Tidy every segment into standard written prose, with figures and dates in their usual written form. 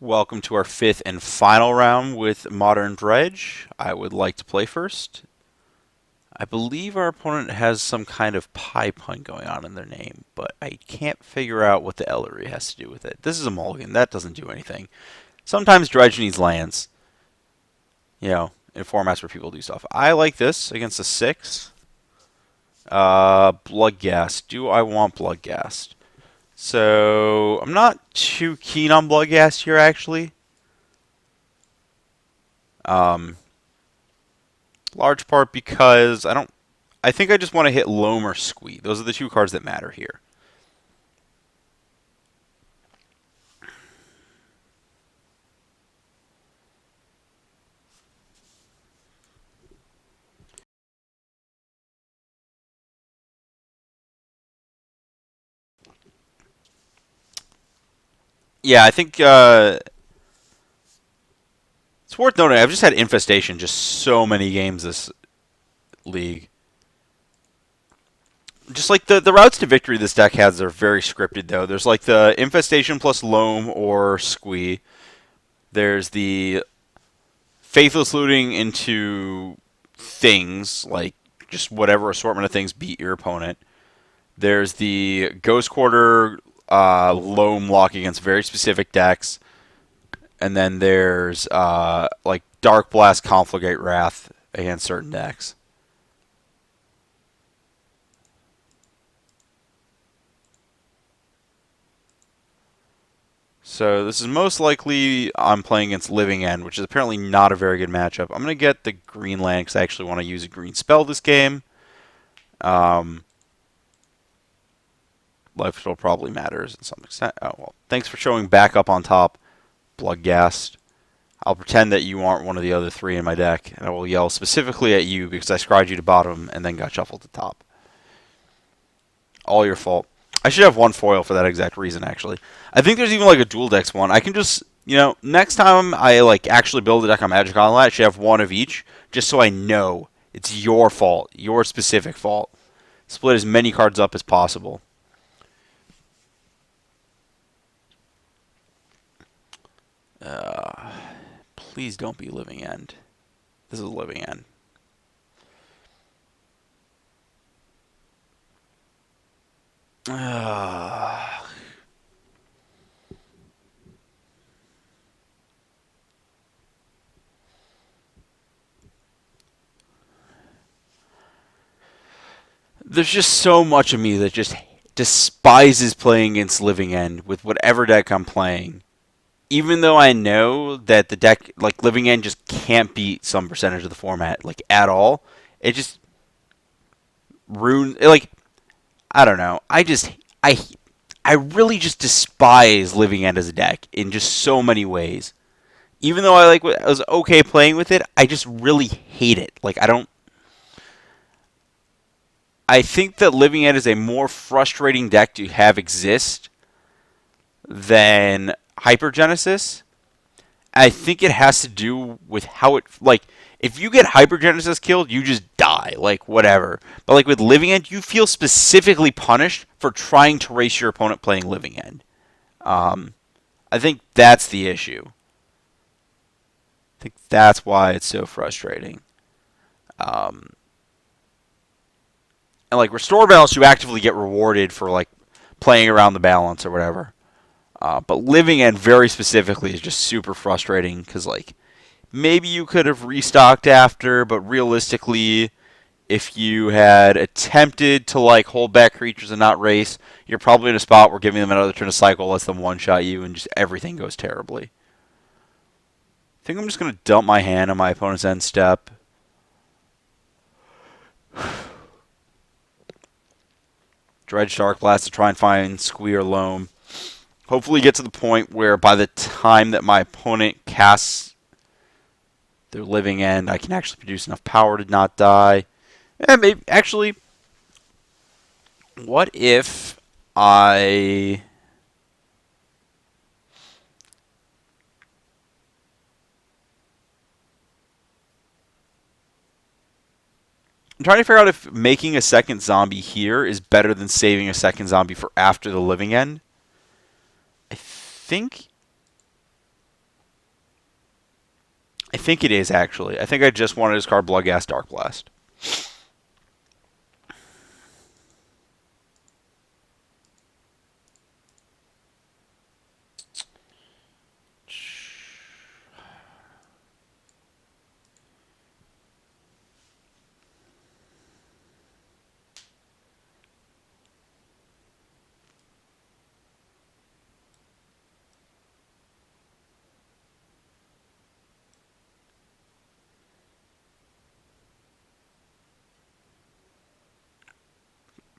Welcome to our fifth and final round with Modern Dredge. I would like to play first. I believe our opponent has some kind of pie pun going on in their name, but I can't figure out what the Ellery has to do with it. This is a mulligan. That doesn't do anything. Sometimes Dredge needs lands, in formats where people do stuff. I like this against a 6. Bloodghast. Do I want Bloodghast? So, I'm not too keen on Bloodghast here, actually. Um, Large part because I think I just want to hit Loam or Squee. Those are the two cards that matter here. Yeah, I think it's worth noting. I've just had Infestation just so many games this league. Just like the routes to victory this deck has are very scripted, though. There's like the Infestation plus Loam or Squee. There's the Faithless Looting into things, like just whatever assortment of things beat your opponent. There's the Ghost Quarter Loam lock against very specific decks. And then there's like Dark Blast, Conflagate Wrath against certain decks. So this is most likely I'm playing against Living End, which is apparently not a very good matchup. I'm going to get the green land because I actually want to use a green spell this game. Life Total probably matters to some extent. Oh, well, thanks for showing back up on top, Bloodghast. I'll pretend that you aren't one of the other three in my deck, and I will yell specifically at you because I scryed you to bottom and then got shuffled to top. All your fault. I should have one foil for that exact reason, actually. I think there's even like a dual decks one. I can just, next time I like actually build a deck on Magic Online, I should have one of each, just so I know it's your fault, your specific fault. Split as many cards up as possible. Please don't be Living End. This is Living End. There's just so much of me that just despises playing against Living End with whatever deck I'm playing. Even though I know that the deck, like Living End, just can't beat some percentage of the format, like at all, it just ruins. Like, I don't know. I I really just despise Living End as a deck in just so many ways. Even though I was okay playing with it, I just really hate it. Like I don't. I think that Living End is a more frustrating deck to have exist than Hypergenesis. I think it has to do with how it like. If you get Hypergenesis killed, you just die, like whatever. But like with Living End, you feel specifically punished for trying to race your opponent playing Living End. I think that's the issue. I think that's why it's so frustrating. Um, and like Restore Balance, you actively get rewarded for like playing around the balance or whatever. But Living End very specifically is just super frustrating because like maybe you could have restocked after, but realistically, if you had attempted to like hold back creatures and not race, you're probably in a spot where giving them another turn of cycle lets them one shot you and just everything goes terribly. I think I'm just gonna dump my hand on my opponent's end step. Dredge Dark Blast to try and find Squee or Loam. Hopefully get to the point where by the time that my opponent casts their Living End, I can actually produce enough power to not die. And maybe actually, what if I I'm trying to figure out if making a second zombie here is better than saving a second zombie for after the Living End. I think I think it is, actually. I think I just wanted his card Bloodghast Dark Blast.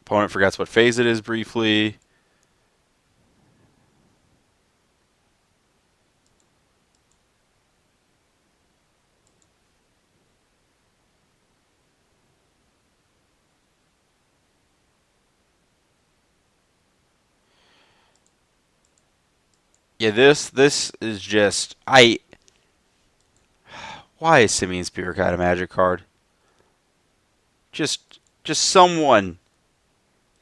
Opponent forgets what phase it is briefly. Yeah, this is just why is Simeon Spirit Guide a Magic card? Just someone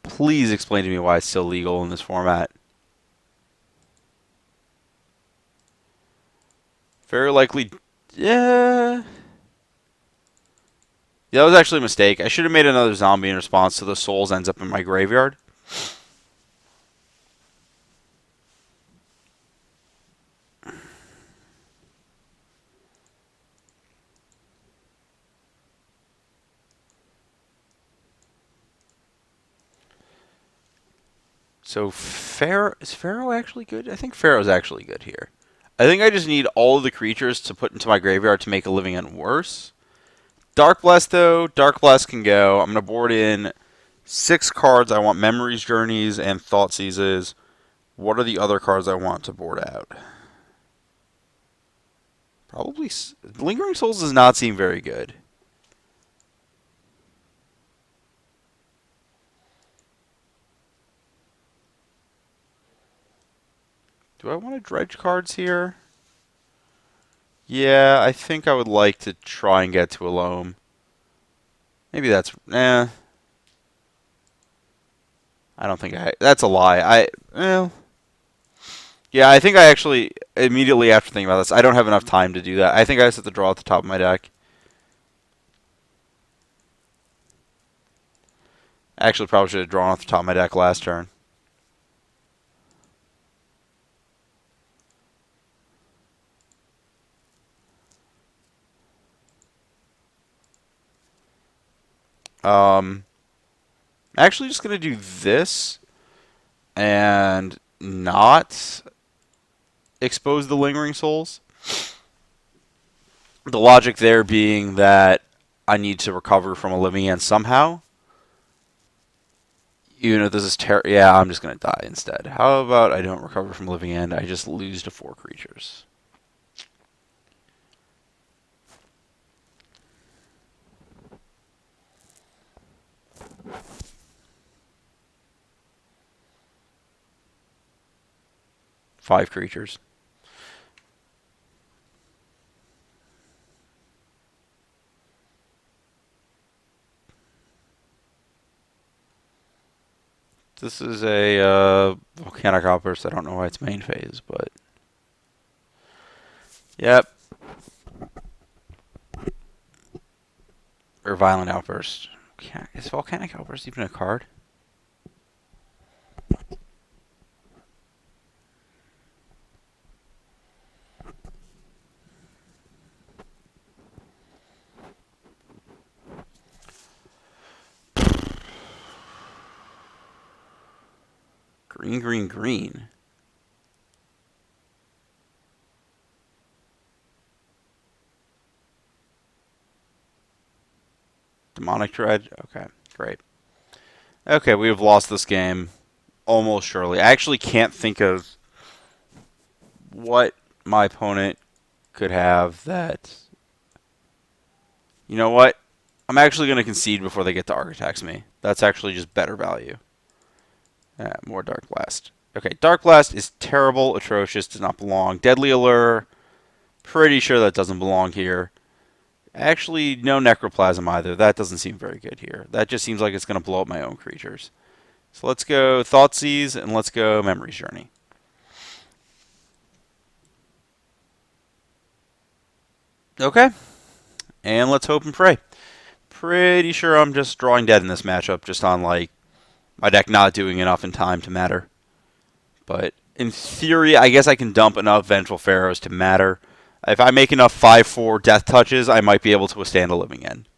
please explain to me why it's still legal in this format. Very likely, yeah. Yeah, that was actually a mistake. I should have made another zombie in response to the souls ends up in my graveyard. So is Pharaoh actually good? I think Pharaoh's actually good here. I think I just need all of the creatures to put into my graveyard to make a living end worse. Dark Blast, though, Dark Blast can go. I'm going to board in 6 cards. I want Memories, Journeys, and Thoughtseizes. What are the other cards I want to board out? Probably Lingering Souls does not seem very good. Do I want to dredge cards here? Yeah, I think I would like to try and get to a loam. Maybe that's... I don't think that's a lie. Yeah, I think I actually, immediately after thinking about this, I don't have enough time to do that. I think I just have to draw at the top of my deck. Actually, probably should have drawn off the top of my deck last turn. Actually just going to do this and not expose the Lingering Souls. The logic there being that I need to recover from a living end somehow. Even if this is yeah, I'm just going to die instead. How about I don't recover from living end, I just lose to 4 creatures. Five creatures. This is a volcanic outburst. I don't know why it's main phase, but yep. Or violent outburst. Is volcanic outburst even a card? Green, green, green. Demonic Dredge. Okay, great. Okay, we have lost this game almost surely. I actually can't think of what my opponent could have that... You know what? I'm actually going to concede before they get to Architects me. That's actually just better value. More Dark Blast. Okay, Dark Blast is terrible, atrocious, does not belong. Deadly Allure, pretty sure that doesn't belong here. Actually, no Necroplasm either. That doesn't seem very good here. That just seems like it's going to blow up my own creatures. So let's go Thoughtseize and let's go Memories Journey. Okay, and let's hope and pray. Pretty sure I'm just drawing dead in this matchup, just on like my deck not doing enough in time to matter. But in theory, I guess I can dump enough Vengeful Pharaohs to matter. If I make enough 5/4 death touches, I might be able to withstand a living end.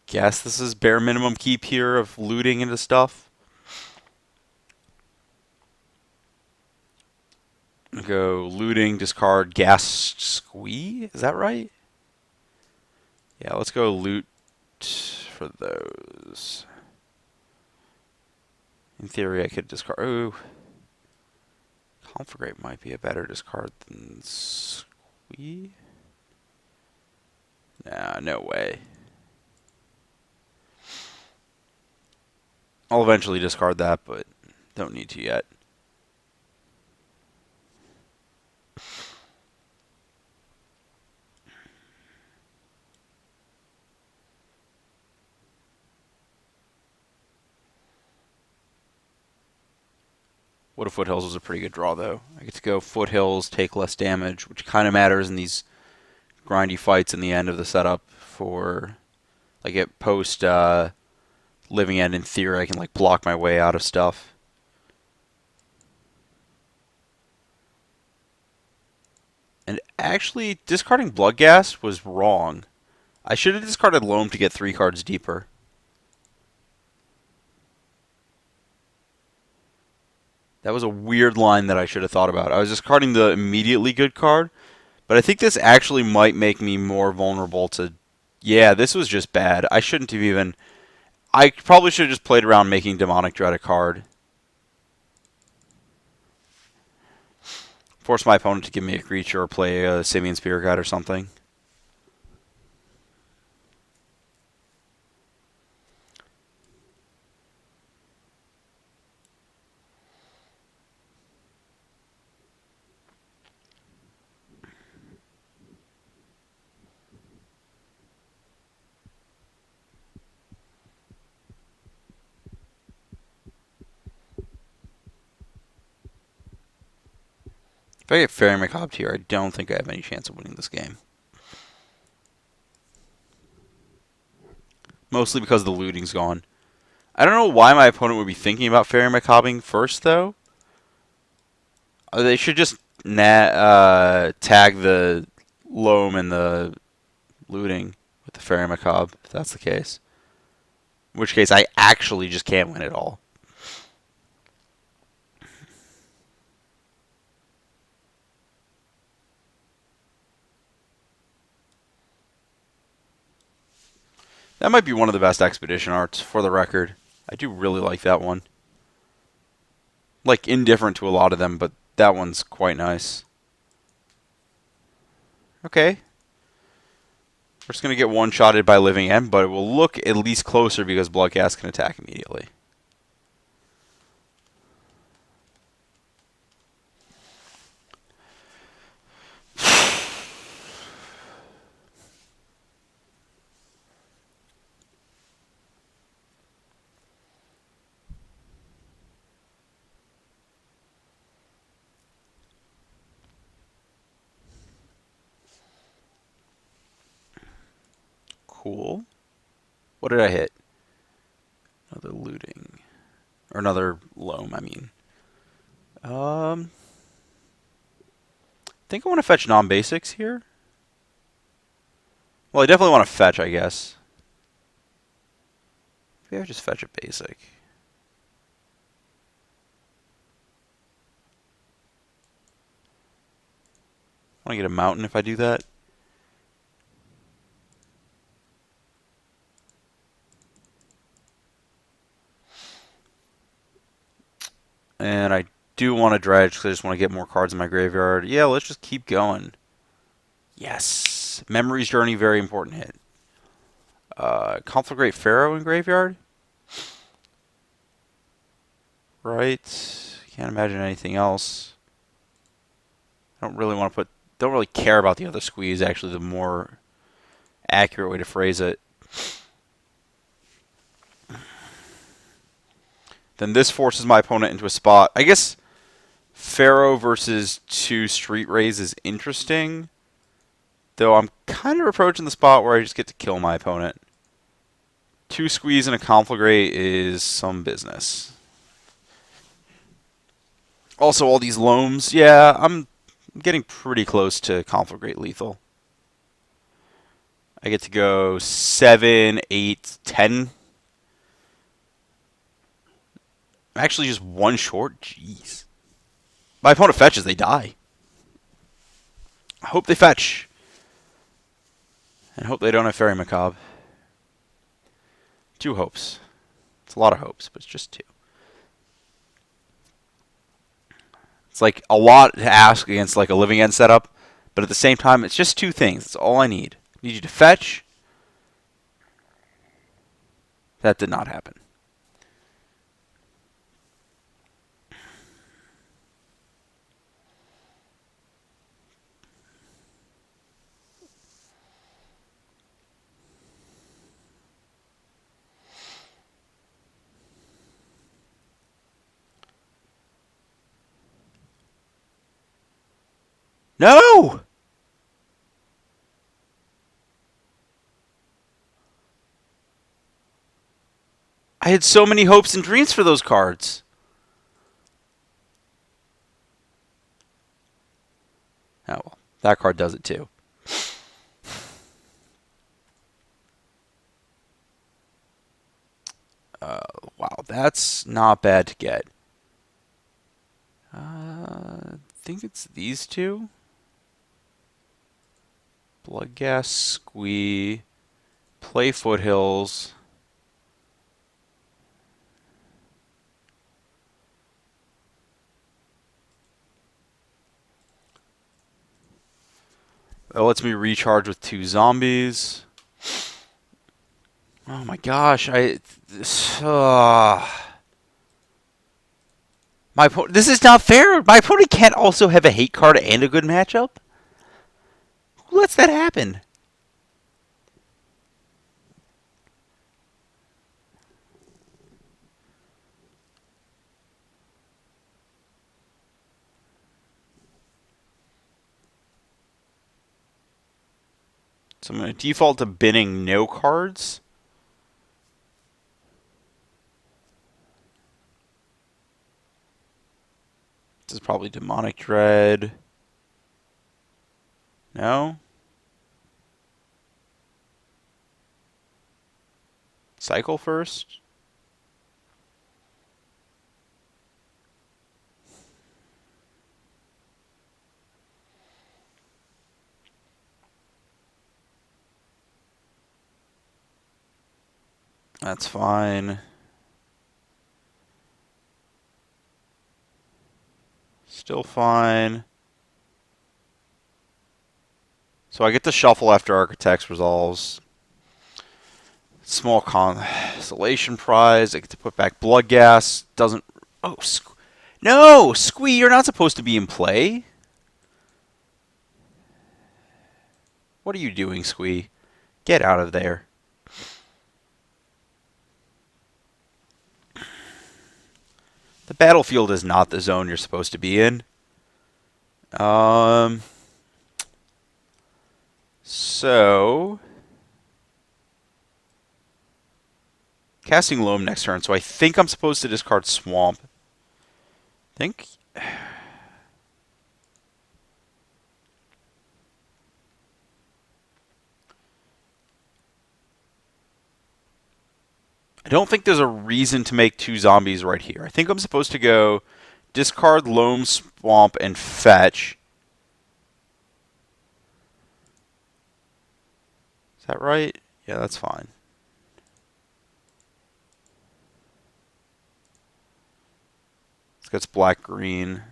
Guess this is bare minimum keep here of looting into stuff. Go looting, discard, gas squee. Is that right? Yeah, let's go loot for those. In theory, I could discard. Oh, Conflagrate might be a better discard than squee. Nah, no way. I'll eventually discard that, but don't need to yet. Wood of Foothills was a pretty good draw, though. I get to go Foothills, take less damage, which kind of matters in these grindy fights in the end of the setup for, like, at post Living End. In theory, I can, like, block my way out of stuff. And actually, discarding Bloodghast was wrong. I should have discarded Loam to get 3 cards deeper. That was a weird line that I should have thought about. I was discarding the immediately good card, but I think this actually might make me more vulnerable to... Yeah, this was just bad. I shouldn't have even... I probably should have just played around making Demonic Dread a card. Force my opponent to give me a creature or play a Simian Spirit Guide or something. If I get Fairy Macabre here, I don't think I have any chance of winning this game. Mostly because the looting's gone. I don't know why my opponent would be thinking about Fairy Macabre first, though. They should just tag the Loam and the looting with the Fairy Macabre, if that's the case. In which case, I actually just can't win at all. That might be one of the best Expedition arts, for the record. I do really like that one. Like, indifferent to a lot of them, but that one's quite nice. Okay. We're just going to get one-shotted by Living End, but it will look at least closer because Bloodghast can attack immediately. Cool. What did I hit? Another looting. Or another loam, I mean. I think I want to fetch non-basics here. Well, I definitely want to fetch, I guess. Maybe I just fetch a basic. I want to get a mountain if I do that. And I do want to dredge because I just want to get more cards in my graveyard. Yeah, let's just keep going. Yes. Memory's Journey, very important hit. Conflagrate Pharaoh in graveyard? Right. Can't imagine anything else. I don't really want to put... Don't really care about the other squeeze, actually, the more accurate way to phrase it. Then this forces my opponent into a spot. I guess Pharaoh versus 2 Street Rays is interesting. Though I'm kind of approaching the spot where I just get to kill my opponent. 2 squeeze and a Conflagrate is some business. Also, all these loams. Yeah, I'm getting pretty close to Conflagrate lethal. I get to go 7, 8, 10. I'm actually just 1 short. Jeez. My opponent fetches, they die. I hope they fetch. And I hope they don't have Fairy Macabre. 2 hopes. It's a lot of hopes, but it's just 2. It's like a lot to ask against like a Living End setup, but at the same time, it's just 2 things. That's all I need. I need you to fetch. That did not happen. No! I had so many hopes and dreams for those cards. Oh, well. That card does it too. Wow, that's not bad to get. I think it's these 2. Blood Gas, Squee, play Foothills. That lets me recharge with 2 zombies. Oh my gosh, this is not fair. My opponent can't also have a hate card and a good matchup. Who lets that happen? So I'm going to default to binning no cards. This is probably Demonic Dread. No? Cycle first? That's fine. Still fine. So I get to shuffle after Architects resolves. Small consolation prize. I get to put back Blood Gas. Doesn't... Oh, no! Squee, you're not supposed to be in play. What are you doing, Squee? Get out of there. The battlefield is not the zone you're supposed to be in. So... Casting Loam next turn, so I think I'm supposed to discard Swamp. Think... I don't think there's a reason to make 2 zombies right here. I think I'm supposed to go discard Loam, Swamp, and fetch. Is that right? Yeah, that's fine. Let's get black-green.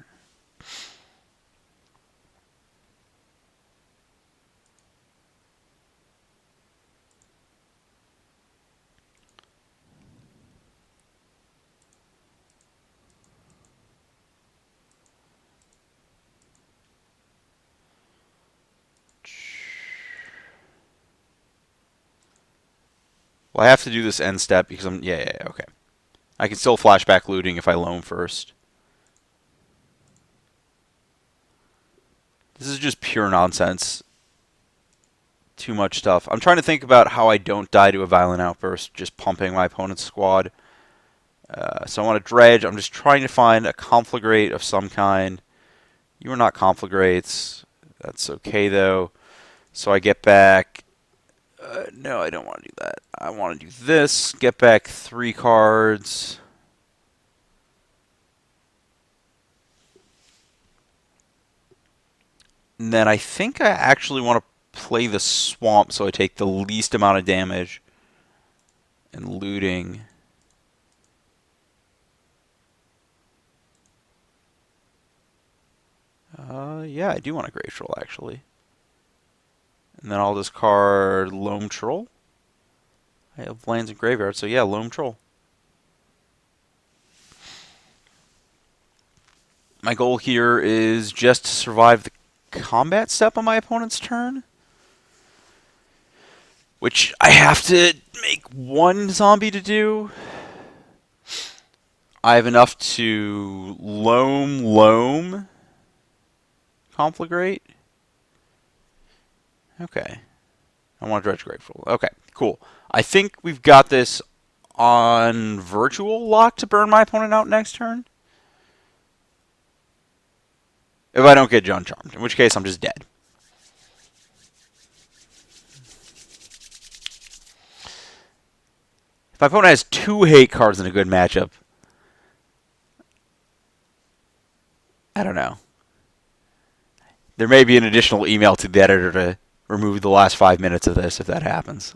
Well, I have to do this end step because I'm... Yeah, okay. I can still flashback looting if I loam first. This is just pure nonsense. Too much stuff. I'm trying to think about how I don't die to a violent outburst, just pumping my opponent's squad. So I want to dredge. I'm just trying to find a conflagrate of some kind. You are not conflagrates. That's okay, though. So I get back... no, I don't want to do that. I want to do this. Get back 3 cards. And then I think I actually want to play the swamp so I take the least amount of damage. And looting. Yeah, I do want a Grave Troll, actually. And then I'll discard Loam Troll. I have lands in graveyard, so yeah, Loam Troll. My goal here is just to survive the combat step on my opponent's turn. Which I have to make 1 zombie to do. I have enough to loam conflagrate. Okay. I want to dredge grateful. Okay, cool. I think we've got this on virtual lock to burn my opponent out next turn. If I don't get John Charmed, in which case I'm just dead. If my opponent has 2 hate cards in a good matchup, I don't know. There may be an additional email to the editor to remove the last 5 minutes of this if that happens.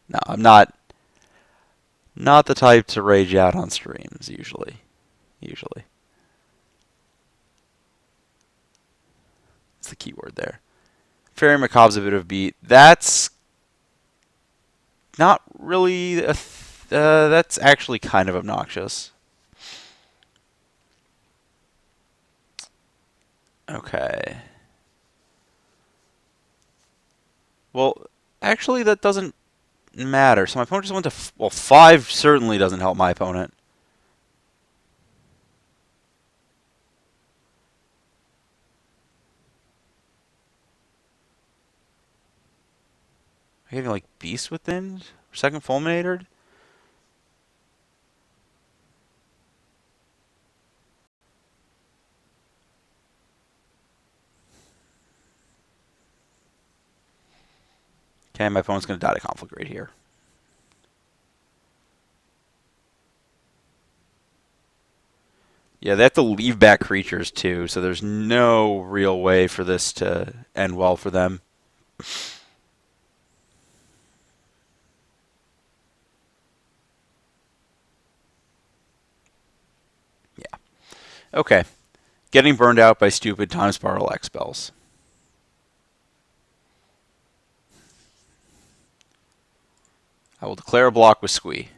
No, I'm not the type to rage out on streams, usually. That's the key word there. Fairy Macabre's a bit of a beat. That's not really that's actually kind of obnoxious. Okay. Well, actually, that doesn't matter. So my opponent just went to... well, 5 certainly doesn't help my opponent. Are you having, like, Beast Within? Second Fulminated? Okay, my opponent's going to die to Conflagrate here. Yeah, they have to leave back creatures, too, so there's no real way for this to end well for them. Yeah. Okay. Getting burned out by stupid Time Spiral X spells. I will declare a block with Squee.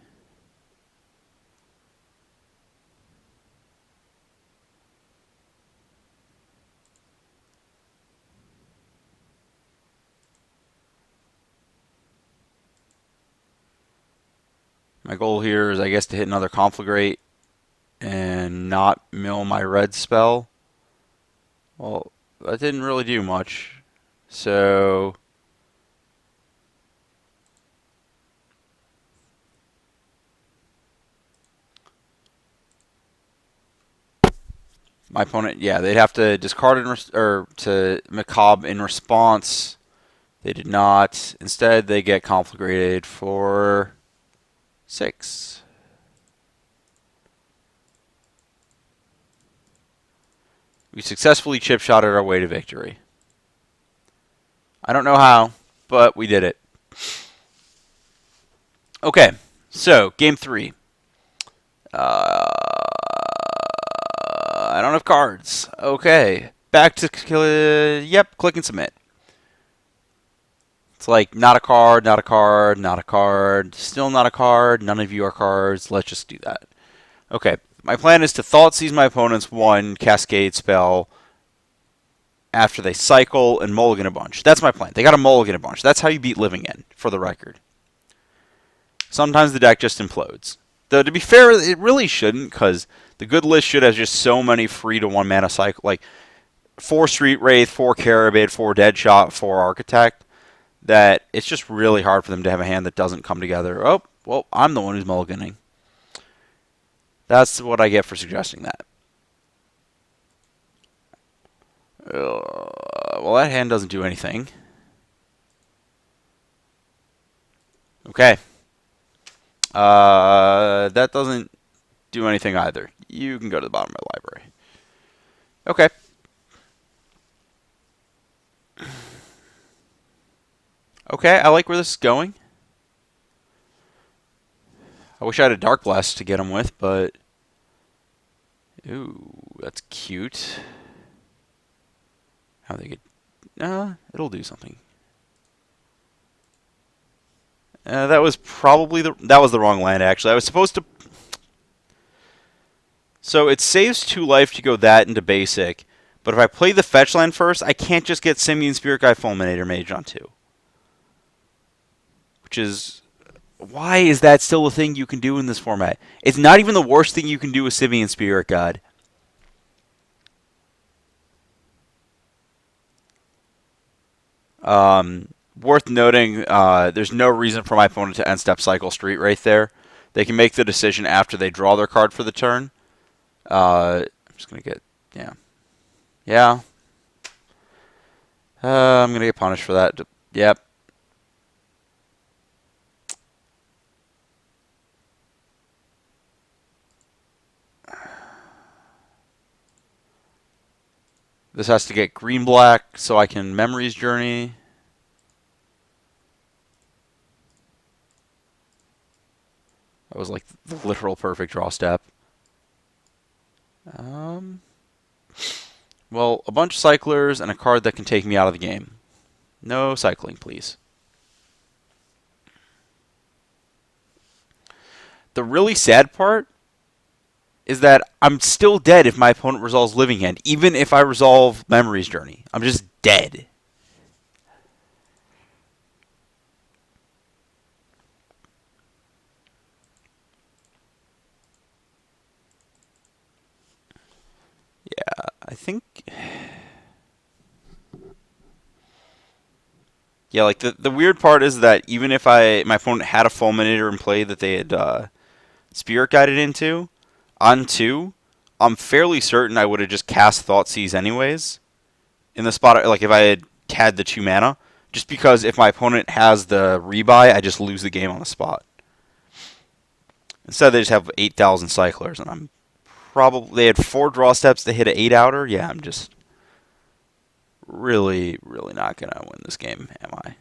My goal here is, I guess, to hit another Conflagrate and not mill my red spell. Well, that didn't really do much. So... my opponent, yeah, they'd have to discard it or to Macabre in response. They did not. Instead, they get Conflagrated for 6. We successfully chip-shotted our way to victory. I don't know how, but we did it. Okay, so game 3. I don't have cards. Okay. Back to yep, click and submit. It's like not a card, not a card, not a card, still not a card, none of you are cards. Let's just do that. Okay. My plan is to Thoughtseize my opponent's one Cascade spell after they cycle and mulligan a bunch. That's my plan. They got to mulligan a bunch. That's how you beat Living End, for the record. Sometimes the deck just implodes. Though, to be fair, it really shouldn't, because the good list should have just so many free to 1 mana cycle, like 4 Street Wraith, 4 Carabid, 4 Deadshot, 4 Architect, that it's just really hard for them to have a hand that doesn't come together. Oh, well, I'm the one who's mulliganing. That's what I get for suggesting that. Well, that hand doesn't do anything. Okay. That doesn't do anything either. You can go to the bottom of my library. Okay. Okay, I like where this is going. I wish I had a Dark Blast to get him with, but... Ooh, that's cute. How they get... it'll do something. That was probably that was the wrong land, actually. I was supposed to... So it saves 2 life to go that into basic, but if I play the fetch land first, I can't just get Simian Spirit Guide Fulminator Mage on 2. Which is... Why is that still a thing you can do in this format? It's not even the worst thing you can do with Simian Spirit Guide. Worth noting, there's no reason for my opponent to end-step cycle Street right there. They can make the decision after they draw their card for the turn. I'm just going to get... Yeah. Yeah. I'm going to get punished for that. Yep. This has to get green-black so I can Memories Journey. That was like the literal perfect draw step. Well, a bunch of cyclers and a card that can take me out of the game. No cycling, please. The really sad part is that I'm still dead if my opponent resolves Living End, even if I resolve Memories Journey. I'm just dead. Yeah, I think... Yeah, like the weird part is that even if my opponent had a Fulminator in play that they had Spirit Guided into, on 2, I'm fairly certain I would have just cast Thoughtseize anyways. In the spot, like if I had the 2 mana. Just because if my opponent has the rebuy, I just lose the game on the spot. Instead, they just have 8,000 cyclers, and I'm probably... They had 4 draw steps to hit an 8-outer. Yeah, I'm just really, really not going to win this game, am I?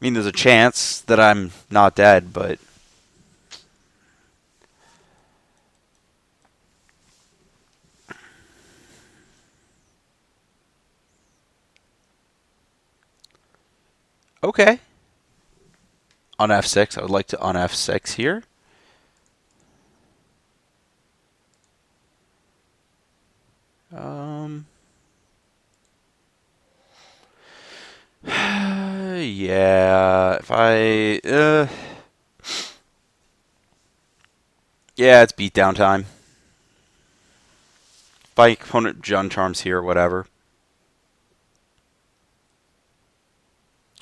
I mean, there's a chance that I'm not dead, but... Okay. On F6, I would like to on F6 here. Yeah, if I... yeah, it's beatdown time. If my opponent Jun Charms here, whatever.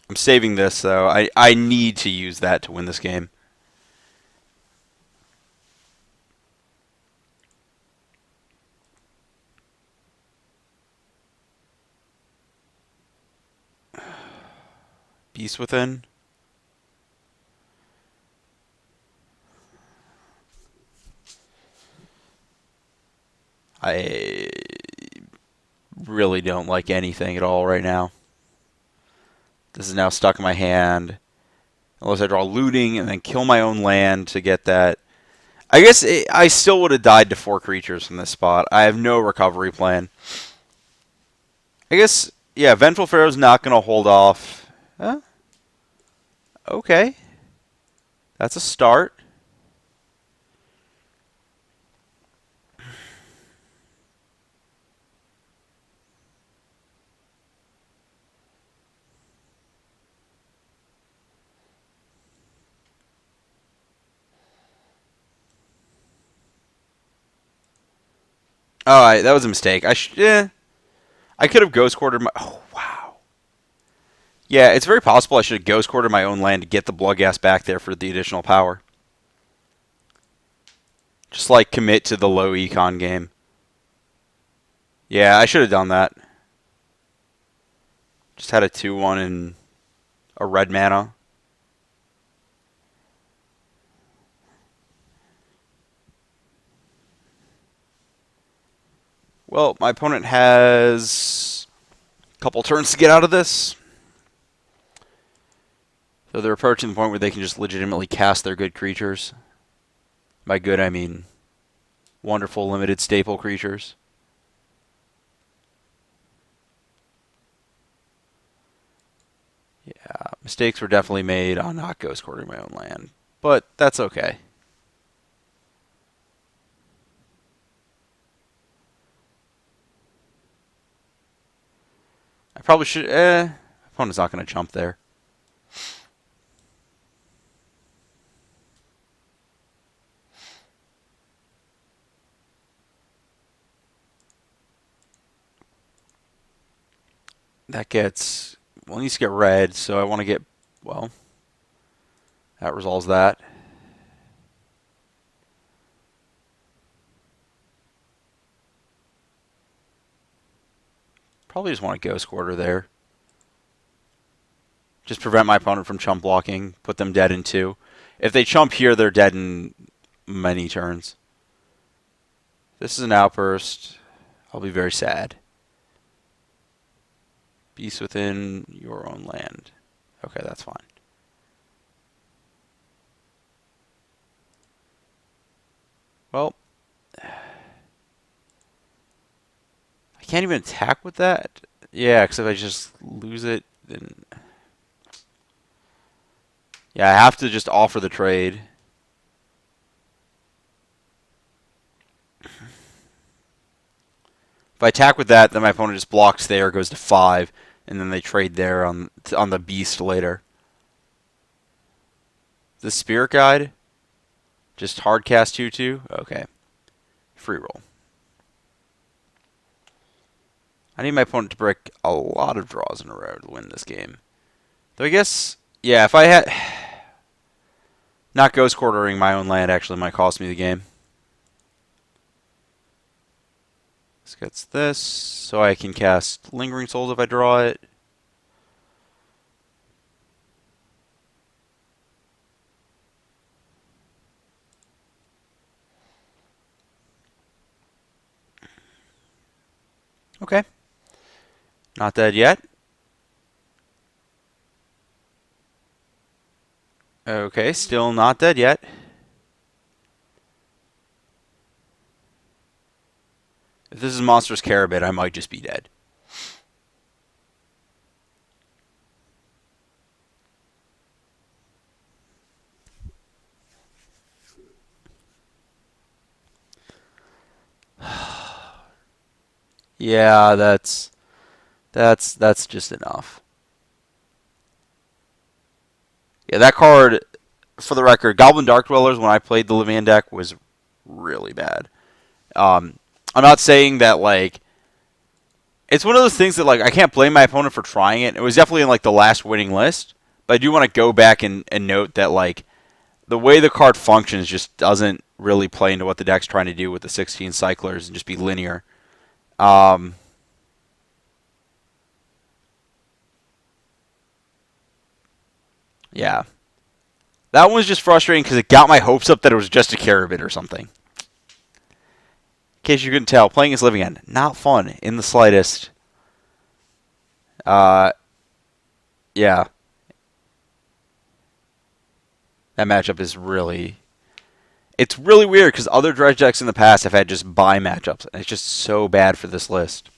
I'm saving this, though. I need to use that to win this game. Beast Within. I really don't like anything at all right now. This is now stuck in my hand. Unless I draw looting and then kill my own land to get that. I guess I still would have died to 4 creatures from this spot. I have no recovery plan. I guess, yeah, Vengeful Pharaoh's not going to hold off. Huh? Okay. That's a start. Alright, that was a mistake. I could have Ghost Quartered my... Oh, wow. Yeah, it's very possible I should have Ghost Quartered my own land to get the Bloodghast back there for the additional power. Just, like, commit to the low econ game. Yeah, I should have done that. Just had a 2-1 and a red mana. Well, my opponent has a couple turns to get out of this. So they're approaching the point where they can just legitimately cast their good creatures. By good, I mean wonderful limited staple creatures. Yeah, mistakes were definitely made on not Ghost Quartering my own land. But that's okay. I probably should... opponent's not going to jump there. That gets... Well, it needs to get red, so I want to get... Well, that resolves that. Probably just want to Ghost Quarter there. Just prevent my opponent from chump blocking. Put them dead in 2. If they chump here, they're dead in many turns. This is an outburst. I'll be very sad. Beast within your own land. Okay, that's fine. Well, I can't even attack with that. Yeah, because if I just lose it, then... Yeah, I have to just offer the trade. If I attack with that, then my opponent just blocks there, goes to 5, and then they trade there on the beast later. The Spirit Guide? Just hard cast 2/2? Okay. Free roll. I need my opponent to break a lot of draws in a row to win this game. Though I guess, yeah, if I had... Not Ghost Quartering my own land actually might cost me the game. This gets this, so I can cast Lingering Souls if I draw it. Okay. Not dead yet. Okay, still not dead yet. If this is Monstrous Carabid, I might just be dead. Yeah, that's just enough. Yeah, that card, for the record, Goblin Dark Dwellers, when I played the Levian deck, was really bad. I'm not saying that, like... It's one of those things that, like, I can't blame my opponent for trying it. It was definitely in, like, the last winning list. But I do want to go back and note that, like, the way the card functions just doesn't really play into what the deck's trying to do with the 16 cyclers and just be linear. Yeah. That one was just frustrating because it got my hopes up that it was just a Carabid or something. In case you couldn't tell, playing as Living End, not fun in the slightest. Yeah, that matchup is really. It's really weird because other dredge decks in the past have had just buy matchups, and it's just so bad for this list.